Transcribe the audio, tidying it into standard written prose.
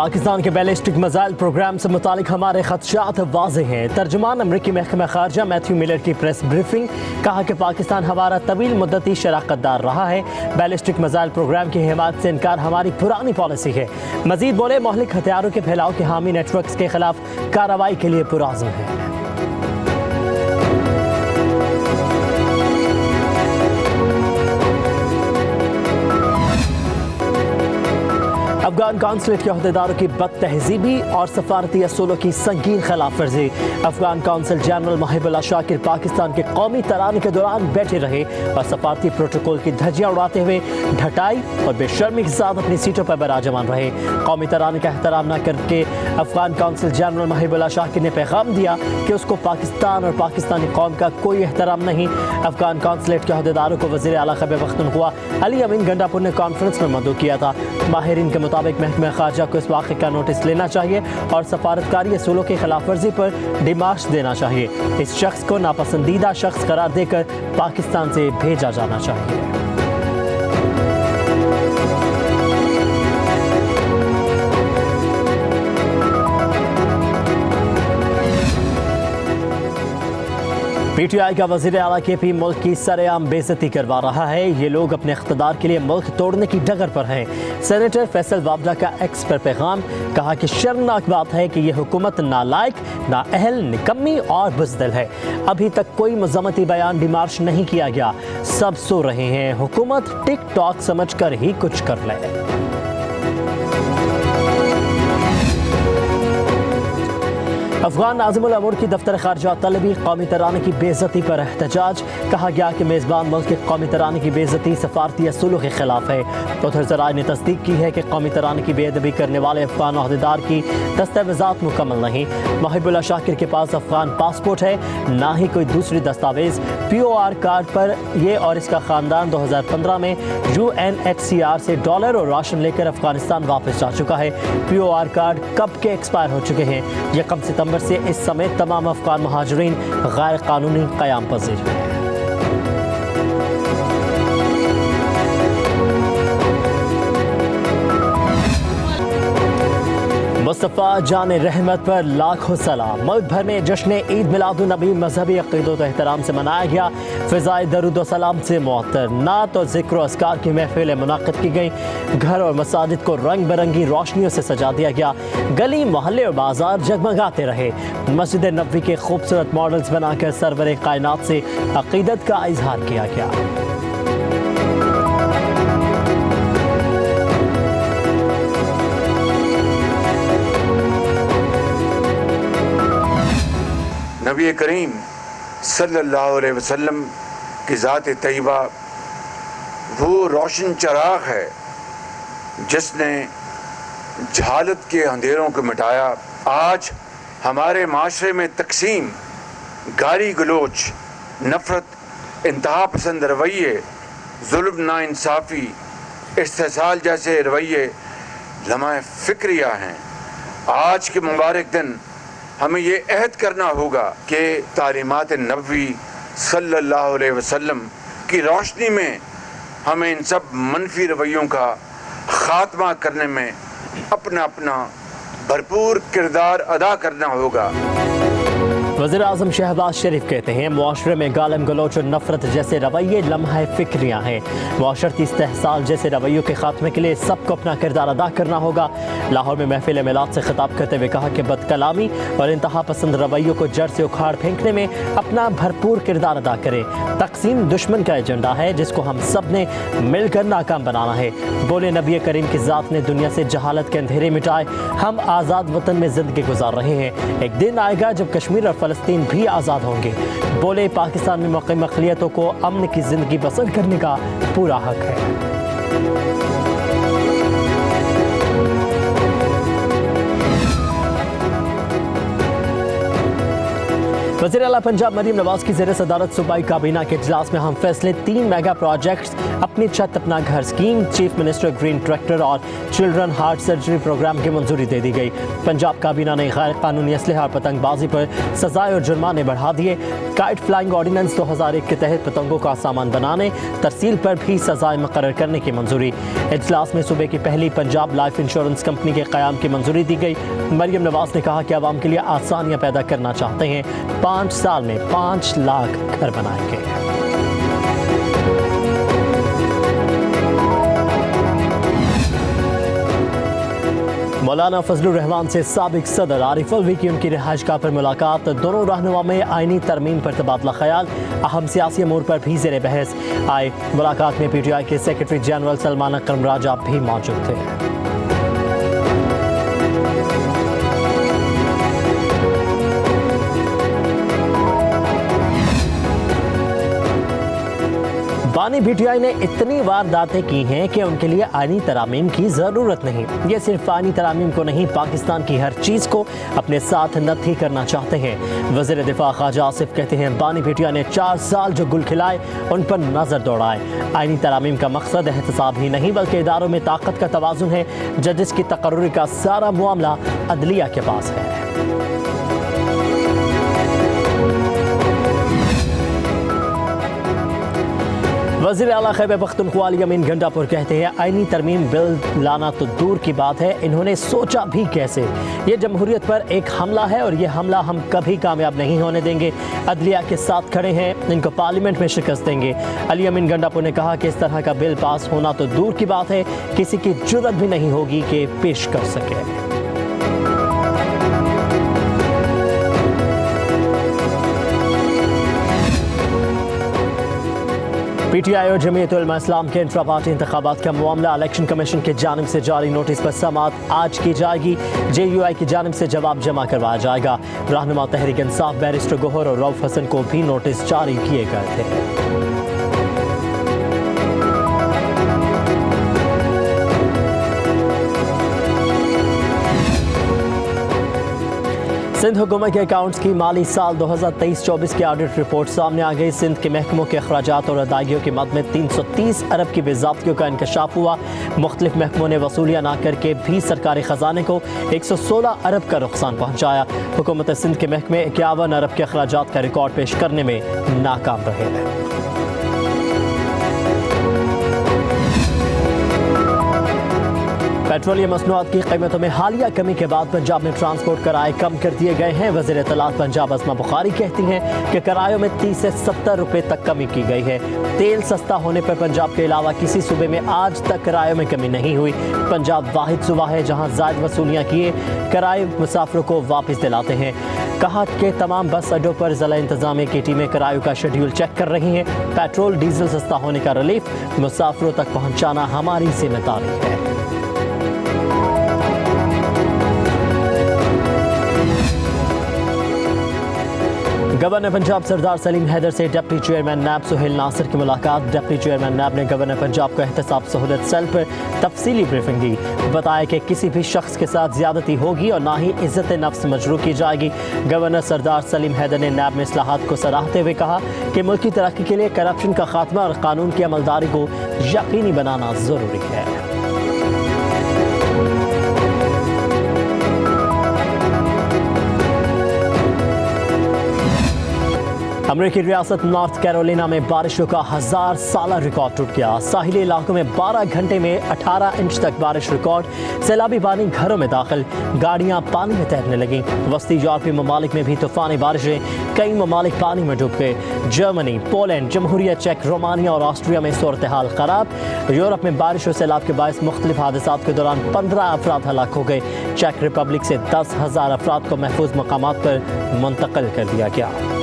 پاکستان کے ballistic missile programme سے متعلق ہمارے خدشات واضح ہیں۔ ترجمان امریکی محکمہ خارجہ میتھیو ملر کی پریس بریفنگ، کہا کہ پاکستان ہمارا طویل مدتی شراکت دار رہا ہے۔ بیلسٹک میزائل پروگرام کی حمایت سے انکار ہماری پرانی پالیسی ہے۔ مزید بولے، مہلک ہتھیاروں کے پھیلاؤ کے حامی نیٹ ورکس کے خلاف کارروائی کے لیے پرعزم ہے۔ افغان کونسلیٹ کے عہدیداروں کی بد تہذیبی اور سفارتی اصولوں کی سنگین خلاف ورزی۔ افغان کونسل جنرل محب اللہ شاکر پاکستان کے قومی ترانے کے دوران بیٹھے رہے اور سفارتی پروٹوکول کی دھجیاں اڑاتے ہوئے ڈھٹائی اور بے شرمی کے ساتھ اپنی سیٹوں پر براجمان رہے۔ قومی ترانے کا احترام نہ کر کے افغان کونسل جنرل محب اللہ شاکر نے پیغام دیا کہ اس کو پاکستان اور پاکستانی قوم کا کوئی احترام نہیں۔ افغان کونسلیٹ کے عہدیداروں کو وزیر اعلیٰ خیبر پختونخوا علی امین گنڈاپور نے کانفرنس میں مدعو کیا تھا۔ ماہرین کے مطابق محکمہ خارجہ کو اس واقعے کا نوٹس لینا چاہیے اور سفارتکاری اصولوں کی خلاف ورزی پر ڈیمارش دینا چاہیے۔ اس شخص کو ناپسندیدہ شخص قرار دے کر پاکستان سے بھیجا جانا چاہیے۔ پی ٹی آئی کا وزیر اعلیٰ کے پی ملک کی سر عام بے عزتی کروا رہا ہے۔ یہ لوگ اپنے اقتدار کے لیے ملک توڑنے کی ڈگر پر ہیں۔ سینیٹر فیصل وابڈا کا ایکس پر پیغام، کہا کہ شرمناک بات ہے کہ یہ حکومت نالائق، نااہل، نکمی اور بزدل ہے۔ ابھی تک کوئی مذمتی بیان ڈیمارش نہیں کیا گیا۔ سب سو رہے ہیں، حکومت ٹک ٹاک سمجھ کر ہی کچھ کر لے۔ افغان ناظم الامور کی دفتر خارجہ طلبی قومی ترانے کی بے عزتی پر احتجاج، کہا گیا کہ میزبان ملک کے قومی ترانے کی بے عزتی سفارتی اصولوں کے خلاف ہے۔ ادھر ذرائع نے تصدیق کی ہے کہ قومی ترانے کی بے ادبی کرنے والے افغان عہدیدار کی دستاویزات مکمل نہیں۔ محب اللہ شاکر کے پاس افغان پاسپورٹ ہے، نہ ہی کوئی دوسری دستاویز۔ پی او آر کارڈ پر یہ اور اس کا خاندان 2015 میں UNHCR سے ڈالر اور راشن لے کر افغانستان واپس جا چکا ہے۔ پی او آر کارڈ کب کے ایکسپائر ہو چکے ہیں۔ 1 ستمبر سے اس سمیت تمام افغان مہاجرین غیر قانونی قیام پذیر ہیں۔ مصطفیٰ جان رحمت پر لاکھوں سلام۔ ملک بھر میں جشن عید میلاد النبی مذہبی عقیدت و احترام سے منایا گیا۔ فضائے درود و سلام سے معطر، نعت اور ذکر و اذکار کی محفلیں منعقد کی گئیں۔ گھر اور مساجد کو رنگ برنگی روشنیوں سے سجا دیا گیا۔ گلی، محلے اور بازار جگمگاتے رہے۔ مسجد نبوی کے خوبصورت ماڈلز بنا کر سرور کائنات سے عقیدت کا اظہار کیا گیا۔ نبی کریم صلی اللہ علیہ وسلم کی ذات طیبہ وہ روشن چراغ ہے جس نے جہالت کے اندھیروں کو مٹایا۔ آج ہمارے معاشرے میں تقسیم، گالی گلوچ، نفرت، انتہا پسند رویے، ظلم، ناانصافی، استحصال جیسے رویے لمحہ فکریہ ہیں۔ آج کے مبارک دن ہمیں یہ عہد کرنا ہوگا کہ تعلیمات نبوی صلی اللہ علیہ وسلم کی روشنی میں ہمیں ان سب منفی رویوں کا خاتمہ کرنے میں اپنا بھرپور کردار ادا کرنا ہوگا۔ وزیر اعظم شہباز شریف کہتے ہیں، معاشرے میں گالم گلوچ اور نفرت جیسے رویے لمحہ فکریاں ہیں۔ معاشرتی استحصال جیسے رویوں کے خاتمے کے لیے سب کو اپنا کردار ادا کرنا ہوگا۔ لاہور میں محفل میلاد سے خطاب کرتے ہوئے کہا کہ بد کلامی اور انتہا پسند رویوں کو جڑ سے اکھاڑ پھینکنے میں اپنا بھرپور کردار ادا کریں۔ تقسیم دشمن کا ایجنڈا ہے جس کو ہم سب نے مل کر ناکام بنانا ہے۔ بولے، نبی کریم کی ذات نے دنیا سے جہالت کے اندھیرے مٹائے، ہم آزاد وطن میں زندگی گزار رہے ہیں۔ ایک دن آئے گا جب کشمیر اور فلسطین بھی آزاد ہوں گے۔ بولے، پاکستان میں مقیم اقلیتوں کو امن کی زندگی بسر کرنے کا پورا حق ہے۔ वज़ीर आला पंजाब मरीम नवाज की ज़ेर सदारत सूबाई काबीना के इजलास में हम फैसले 3 मेगा प्रोजेक्ट्स, अपनी छत अपना घर scheme, chief minister green tractor और चिल्ड्रन हार्ट सर्जरी प्रोग्राम की मंजूरी दे दी गई। पंजाब काबीना ने गैर कानूनी असलहा और पतंगबाजी पर सजाएं और जुर्माने बढ़ा दिए। काइट फ्लाइंग ऑर्डिनेंस 2001 के तहत पतंगों का सामान बनाने, तरसील पर भी सजाएं मुकर्रर करने की मंजूरी। इजलास में सूबे की पहली पंजाब लाइफ इंश्योरेंस कंपनी के क़याम की मंजूरी दी गई। मरीम नवाज ने कहा कि आवाम के लिए आसानियाँ पैदा करना चाहते हैं, 5 साल में 5 लाख घर बनाएंगे। मौलाना फजलुर रहमान से साबिक सदर आरिफ अलवी की उनकी रिहाइशगाह पर मुलाकात। दोनों रहनुमा में आईनी तरमीम पर तबादला ख्याल, अहम सियासी अमूर पर भी ज़ेर बहस आए। मुलाकात में PTI के सेक्रेटरी जनरल सलमान अकरम राजा भी मौजूद थे। बानी PTI ने इतनी वारदातें की हैं कि उनके लिए आईनी तरामीम की ज़रूरत नहीं। ये सिर्फ आईनी तरामीम को नहीं, पाकिस्तान की हर चीज़ को अपने साथ नत्थी करना चाहते हैं। वज़ीर दिफा ख्वाजा आसिफ कहते हैं बानी PTI ने 4 साल जो गुल खिलाए उन पर नज़र दौड़ाए। आईनी तरामीम का मकसद एहतसाब ही नहीं बल्कि इदारों में ताकत का तवाज़ुन है। जजिस की तकर्रुरी का सारा मामला अदलिया के पास है। वज़ीर आला खैबर पख्तूनख्वा अमीन गंडापुर कहते हैं आईनी तरमीम बिल लाना तो दूर की बात है, इन्होंने सोचा भी कैसे। ये जमहूरियत पर एक हमला है और ये हमला हम कभी कामयाब नहीं होने देंगे। अदलिया के साथ खड़े हैं, इनको पार्लियामेंट में शिकस्त देंगे। अली अमीन गंडापुर ने कहा कि इस तरह का बिल पास होना तो दूर की बात है, किसी की जुर्रत भी नहीं होगी कि पेश कर सके। PTI और जमीयत उलमा इस्लाम के इंट्रा पार्टी इंतखाबात का मामला इलेक्शन कमीशन की जानिब से जारी नोटिस पर समाअत आज की जाएगी। JUI की जानिब से जवाब जमा करवाया जाएगा। रहनुमा तहरीक इंसाफ बैरिस्टर गोहर और रऊफ हसन को भी नोटिस जारी किए गए थे। सिंध हुकूमत के अकाउंट्स की माली साल 2023-24 की ऑडिट रिपोर्ट सामने आ गई। सिंध के महकमों के अखराजात और अदायगियों की मद में 330 अरब की बेज़ाब्तियों का इंकशाफ हुआ। मुख्तलिफ महकमों ने वसूलियाँ ना करके भी सरकारी ख़जाने को 116 अरब का नुकसान पहुँचाया। हुकूमत सिंध के महकमे 51 अरब के अखराजात का रिकॉर्ड पेश करने में नाकाम रहे हैं। पेट्रोलियम मसनूआत की कीमतों में हालिया कमी के बाद पंजाब में ट्रांसपोर्ट किराए कम कर दिए गए हैं। वज़ीर इत्तलात पंजाब अस्मा बुखारी कहती हैं कि किरायों में 30 से 70 रुपये तक कमी की गई है। तेल सस्ता होने पर पंजाब के अलावा किसी सूबे में आज तक किरायों में कमी नहीं हुई। पंजाब वाहिद सूबा है जहां ज़ायद वसूलियाँ किए किराए मुसाफिरों को वापस दिलाते हैं। कहा कि तमाम बस अड्डों पर ज़िला इंतज़ामिया की टीमें किरायों का शेड्यूल चेक कर रही हैं। पेट्रोल डीजल सस्ता होने का रिलीफ मुसाफिरों तक पहुँचाना हमारी जिम्मेदारी है। गवर्नर पंजाब सरदार सलीम हैदर से डिप्टी चेयरमैन नैब सुहेल नासिर की मुलाकात। डिप्टी चेयरमैन नैब ने गवर्नर पंजाब को एहतसाब सहूलत सेल पर तफसीली ब्रीफिंग दी। बताया कि किसी भी शख्स के साथ ज्यादती होगी और ना ही इज्जत नफ्स मजरू की जाएगी। गवर्नर सरदार सलीम हैदर ने नैब में इस्लाहात को सराहते हुए कहा कि मुल्क की तरक्की के लिए करप्शन का खात्मा और कानून की अमलदारी को यकीनी बनाना जरूरी है। अमेरिकी रियासत नॉर्थ कैरोलिना में बारिशों का 1000 साला रिकॉर्ड टूट गया। साहिली इलाकों में 12 घंटे में 18 इंच तक बारिश रिकॉर्ड। सैलाबी पानी घरों में दाखिल, गाड़ियां पानी में तैरने लगीं। वस्ती यूरोपीय ममालिक में भी तूफानी बारिशें, कई ममालिक पानी में डूब गए। जर्मनी, पोलैंड, जमहूरिया चेक, रोमानिया और ऑस्ट्रिया में सूरत हाल खराब। यूरोप में बारिश और सैलाब के बायस मुख्तलिफ हादसात के दौरान 15 अफराद हलाक हो गए। चेक रिपब्लिक से 10,000 अफराद को महफूज मकामात पर मुंतकिल कर दिया गया।